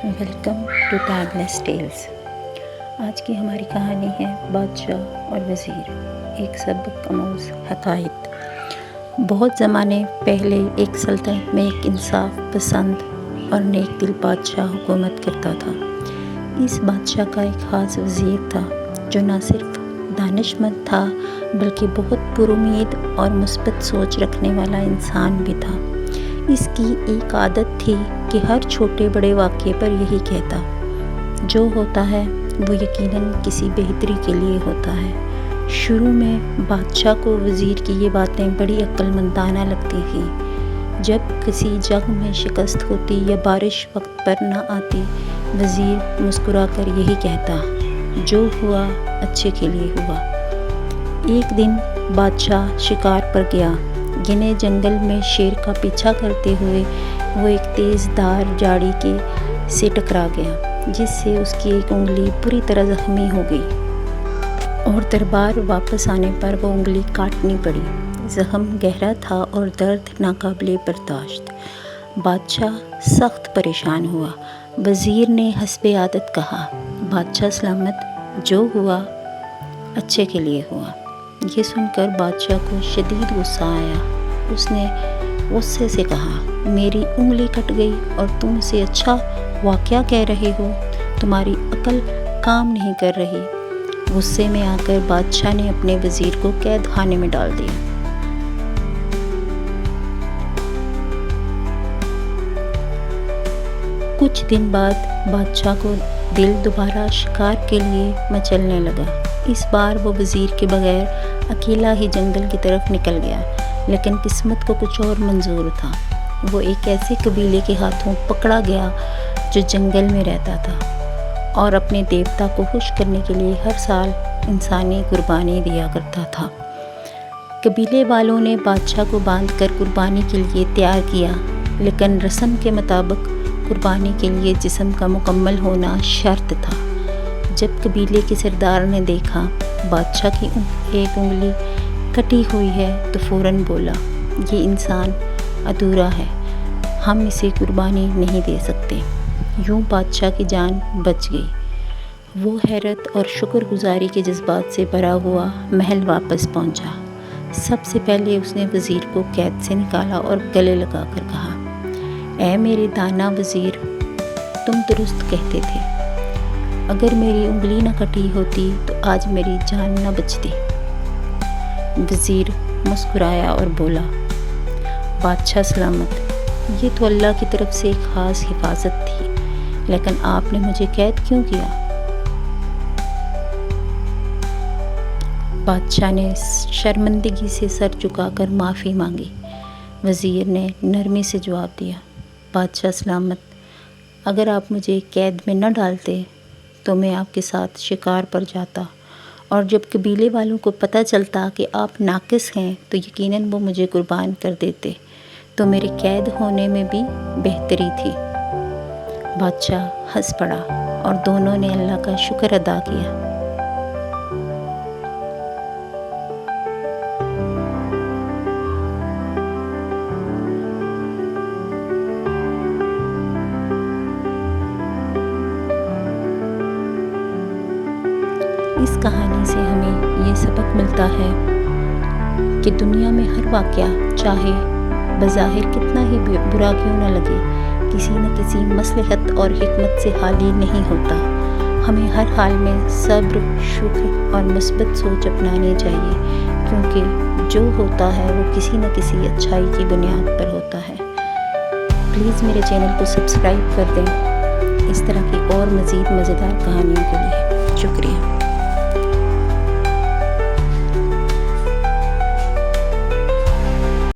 Welcome to timeless tells. آج کی ہماری کہانی ہے بادشاہ اور وزیر، ایک سبق آموز حکایت۔ بہت زمانے پہلے ایک سلطنت میں ایک انصاف پسند اور نیک دل بادشاہ حکومت کرتا تھا۔ اس بادشاہ کا ایک خاص وزیر تھا جو نہ صرف دانش مند تھا بلکہ بہت پر امید اور مثبت سوچ رکھنے والا انسان بھی تھا۔ اس کی ایک عادت تھی کہ ہر چھوٹے بڑے واقعے پر یہی کہتا، جو ہوتا ہے وہ یقیناً کسی بہتری کے لیے ہوتا ہے۔ شروع میں بادشاہ کو وزیر کی یہ باتیں بڑی عقل مندانہ لگتی تھیں۔ جب کسی جنگ میں شکست ہوتی یا بارش وقت پر نہ آتی، وزیر مسکرا کر یہی کہتا، جو ہوا اچھے کے لیے ہوا۔ ایک دن بادشاہ شکار پر گیا۔ گھنے جنگل میں شیر کا پیچھا کرتے ہوئے وہ ایک تیز دھار جھاڑی سے ٹکرا گیا، جس سے اس کی ایک انگلی بری طرح زخمی ہو گئی اور دربار واپس آنے پر وہ انگلی کاٹنی پڑی۔ زخم گہرا تھا اور درد ناقابل برداشت۔ بادشاہ سخت پریشان ہوا۔ وزیر نے حسب عادت کہا، بادشاہ سلامت، جو ہوا اچھے کے لیے ہوا۔ یہ سن کر بادشاہ کو شدید غصہ آیا۔ اس نے غصے سے کہا، میری انگلی کٹ گئی اور تم اسے اچھا واقعہ کہہ رہے ہو؟ تمہاری عقل کام نہیں کر رہی۔ غصے میں آ کر بادشاہ نے اپنے وزیر کو قید خانے میں ڈال دیا۔ کچھ دن بعد بادشاہ کو دل دوبارہ شکار کے لیے مچلنے لگا۔ اس بار وہ وزیر کے بغیر اکیلا ہی جنگل کی طرف نکل گیا، لیکن قسمت کو کچھ اور منظور تھا۔ وہ ایک ایسے قبیلے کے ہاتھوں پکڑا گیا جو جنگل میں رہتا تھا اور اپنے دیوتا کو خوش کرنے کے لیے ہر سال انسانی قربانی دیا کرتا تھا۔ قبیلے والوں نے بادشاہ کو باندھ کر قربانی کے لیے تیار کیا، لیکن رسم کے مطابق قربانی کے لیے جسم کا مکمل ہونا شرط تھا۔ جب قبیلے کے سردار نے دیکھا بادشاہ کی ایک انگلی کٹی ہوئی ہے تو فوراً بولا، یہ انسان ادھورا ہے، ہم اسے قربانی نہیں دے سکتے۔ یوں بادشاہ کی جان بچ گئی۔ وہ حیرت اور شکر گزاری کے جذبات سے بھرا ہوا محل واپس پہنچا۔ سب سے پہلے اس نے وزیر کو قید سے نکالا اور گلے لگا کر کہا، اے میرے دانا وزیر، تم درست کہتے تھے۔ اگر میری انگلی نہ کٹی ہوتی تو آج میری جان نہ بچتی۔ وزیر مسکرایا اور بولا، بادشاہ سلامت، یہ تو اللہ کی طرف سے ایک خاص حفاظت تھی، لیکن آپ نے مجھے قید کیوں کیا؟ بادشاہ نے شرمندگی سے سر جھکا کر معافی مانگی۔ وزیر نے نرمی سے جواب دیا، بادشاہ سلامت، اگر آپ مجھے قید میں نہ ڈالتے تو میں آپ کے ساتھ شکار پر جاتا، اور جب قبیلے والوں کو پتہ چلتا کہ آپ ناقص ہیں تو یقیناً وہ مجھے قربان کر دیتے، تو میرے قید ہونے میں بھی بہتری تھی۔ بادشاہ ہنس پڑا اور دونوں نے اللہ کا شکر ادا کیا۔ اس کہانی سے ہمیں یہ سبق ملتا ہے کہ دنیا میں ہر واقعہ چاہے بظاہر کتنا ہی برا کیوں نہ لگے، کسی نہ کسی مصلحت اور حکمت سے خالی نہیں ہوتا۔ ہمیں ہر حال میں صبر، شکر اور مثبت سوچ اپنانی چاہیے، کیونکہ جو ہوتا ہے وہ کسی نہ کسی اچھائی کی بنیاد پر ہوتا ہے۔ پلیز میرے چینل کو سبسکرائب کر دیں اس طرح کی اور مزید مزیدار کہانیوں کے لیے۔